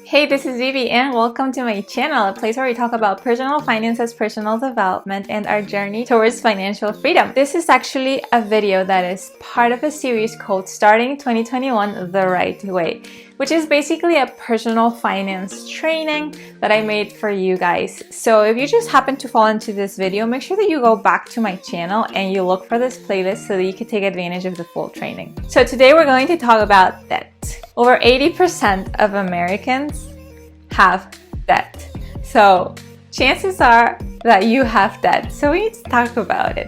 Hey, this is Vivi and welcome to my channel, a place where we talk about personal finances, personal development, and our journey towards financial freedom. This is actually a video that is part of a series called Starting 2021 the Right Way, which is basically a personal finance training that I made for you guys. So if you just happen to fall into this video, make sure that you go back to my channel and you look for this playlist so that you can take advantage of the full training. So today we're going to talk about debt. Over 80% of Americans have debt. So chances are that you have debt. So we need to talk about it.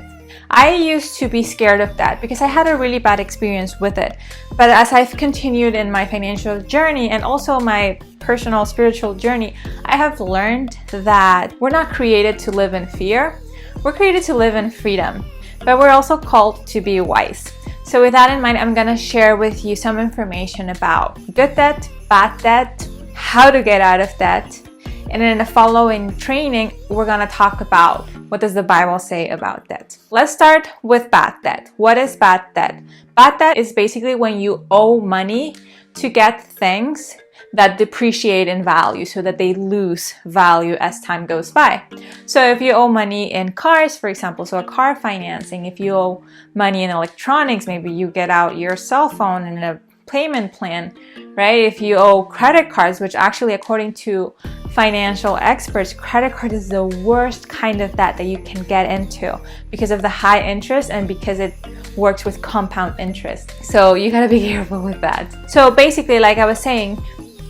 I used to be scared of debt because I had a really bad experience with it. But as I've continued in my financial journey and also my personal spiritual journey, I have learned that we're not created to live in fear. We're created to live in freedom, but we're also called to be wise. So with that in mind, I'm gonna share with you some information about good debt, bad debt, how to get out of debt. And in the following training, we're gonna talk about what does the Bible say about debt. Let's start with bad debt. What is bad debt? Bad debt is basically when you owe money to get things that depreciate in value, so that they lose value as time goes by. So if you owe money in cars, for example, so a car financing, if you owe money in electronics, maybe you get out your cell phone in a payment plan, right? If you owe credit cards, which actually according to financial experts, credit card is the worst kind of debt that you can get into because of the high interest and because it works with compound interest. So you gotta be careful with that. So basically, like I was saying,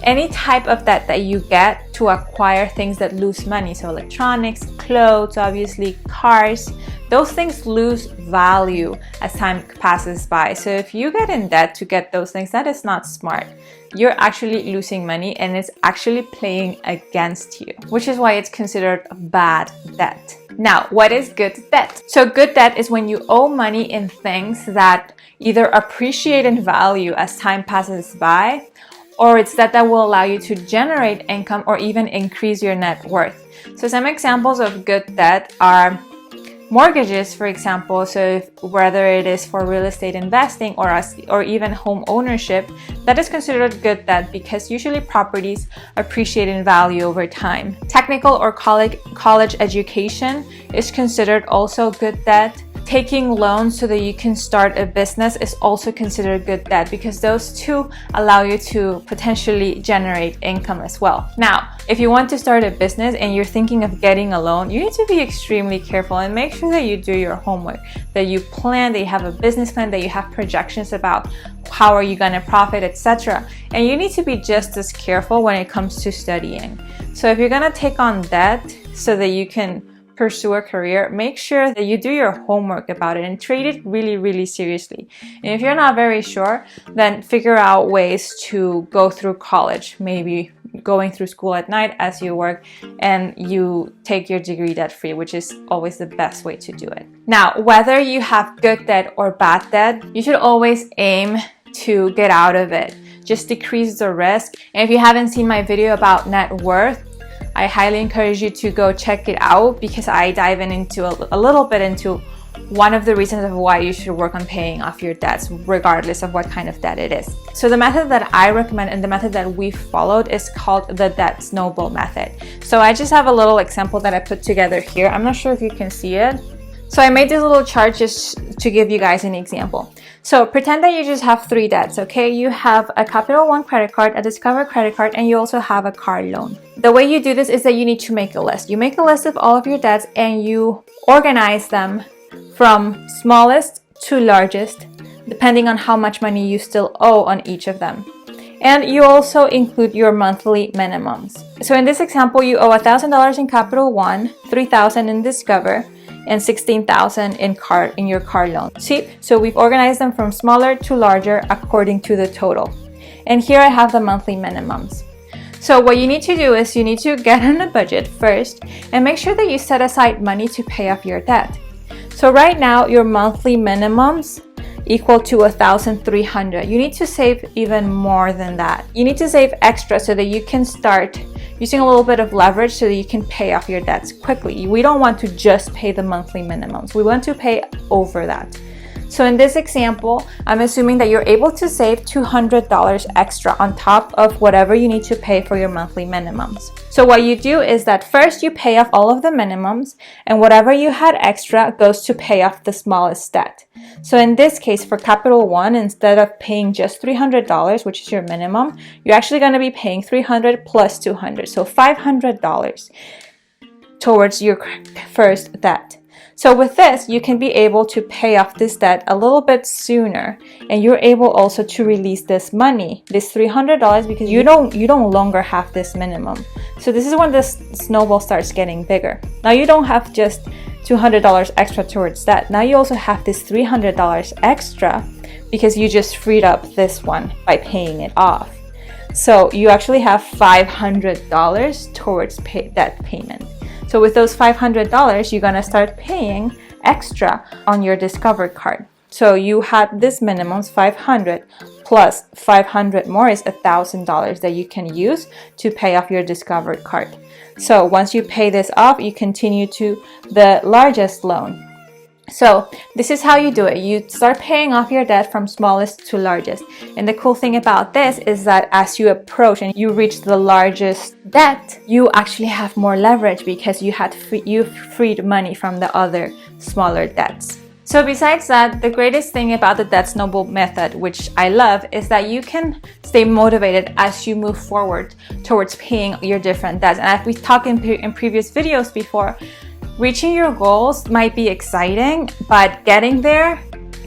any type of debt that you get to acquire things that lose money, so electronics, clothes, obviously cars, those things lose value as time passes by. So if you get in debt to get those things, that is not smart. You're actually losing money and it's actually playing against you, which is why it's considered bad debt. Now, what is good debt? So good debt is when you owe money in things that either appreciate in value as time passes by, or it's that will allow you to generate income or even increase your net worth. So some examples of good debt are mortgages, for example. So whether it is for real estate investing or even home ownership, that is considered good debt because usually properties appreciate in value over time. Technical or college education is considered also good debt. Taking loans so that you can start a business is also considered good debt because those two allow you to potentially generate income as well. Now, if you want to start a business and you're thinking of getting a loan, you need to be extremely careful and make sure that you do your homework, that you plan, that you have a business plan, that you have projections about how are you going to profit, etc. And you need to be just as careful when it comes to studying. So if you're going to take on debt so that you can pursue a career, make sure that you do your homework about it and treat it really, really seriously. And if you're not very sure, then figure out ways to go through college, maybe going through school at night as you work, and you take your degree debt-free, which is always the best way to do it. Now, whether you have good debt or bad debt, you should always aim to get out of it. Just decrease the risk. And if you haven't seen my video about net worth, I highly encourage you to go check it out because I dive into a little bit into one of the reasons of why you should work on paying off your debts, regardless of what kind of debt it is. So the method that I recommend and the method that we followed is called the debt snowball method. So I just have a little example that I put together here. I'm not sure if you can see it. So I made this little chart just to give you guys an example. So pretend that you just have 3 debts, okay? You have a Capital One credit card, a Discover credit card, and you also have a car loan. The way you do this is that you need to make a list. You make a list of all of your debts and you organize them from smallest to largest, depending on how much money you still owe on each of them. And you also include your monthly minimums. So in this example, you owe $1,000 in Capital One, $3,000 in Discover, and $16,000 in your car loan. See, so we've organized them from smaller to larger according to the total. And here I have the monthly minimums. So what you need to do is you need to get on a budget first and make sure that you set aside money to pay off your debt. So right now your monthly minimums equal to $1,300. You need to save even more than that. You need to save extra so that you can start using a little bit of leverage so that you can pay off your debts quickly. We don't want to just pay the monthly minimums. We want to pay over that. So in this example, I'm assuming that you're able to save $200 extra on top of whatever you need to pay for your monthly minimums. So what you do is that first you pay off all of the minimums, and whatever you had extra goes to pay off the smallest debt. So in this case, for Capital One, instead of paying just $300, which is your minimum, you're actually going to be paying $300 plus $200, so $500 towards your first debt. So with this, you can be able to pay off this debt a little bit sooner, and you're able also to release this money, this $300, because you don't longer have this minimum. So this is when the snowball starts getting bigger. Now you don't have just $200 extra towards that. Now you also have this $300 extra because you just freed up this one by paying it off. So you actually have $500 towards debt payment. So with those $500, you're gonna start paying extra on your Discover card. So you had this minimums $500 plus $500 more is $1,000 that you can use to pay off your Discover card. So once you pay this off, you continue to the largest loan. So this is how you do it. You start paying off your debt from smallest to largest. And the cool thing about this is that as you approach and you reach the largest debt, you actually have more leverage because you freed money from the other smaller debts. So besides that, the greatest thing about the debt snowball method, which I love, is that you can stay motivated as you move forward towards paying your different debts. And as we talked in previous videos before, reaching your goals might be exciting, but getting there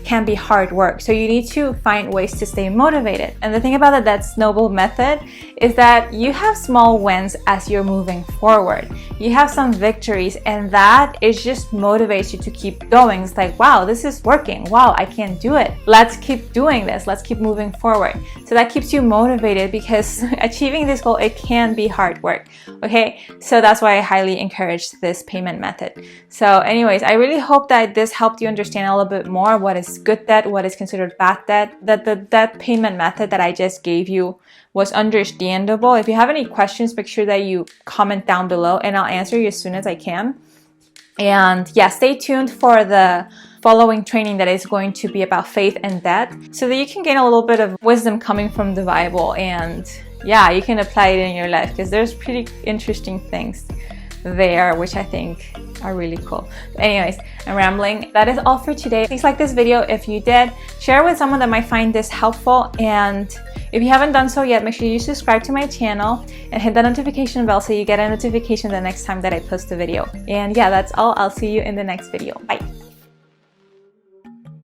can be hard work. So you need to find ways to stay motivated. And the thing about the debt snowball method is that you have small wins as you're moving forward. You have some victories, and that is just motivates you to keep going. It's like, wow, this is working. Wow, I can do it. Let's keep doing this. Let's keep moving forward. So that keeps you motivated because achieving this goal, it can be hard work. Okay, so that's why I highly encourage this payment method. So anyways, I really hope that this helped you understand a little bit more what is good debt, what is considered bad debt, that the debt payment method that I just gave you was understandable. If you have any questions, make sure that you comment down below and I'll answer you as soon as I can. And yeah, stay tuned for the following training that is going to be about faith and debt, so that you can gain a little bit of wisdom coming from the Bible, and yeah, you can apply it in your life because there's pretty interesting things there, which I think are really cool. But anyways, I'm rambling. That is all for today. Please like this video if you did. Share with someone that might find this helpful. And if you haven't done so yet, make sure you subscribe to my channel and hit the notification bell so you get a notification the next time that I post a video. And yeah, that's all. I'll see you in the next video. Bye.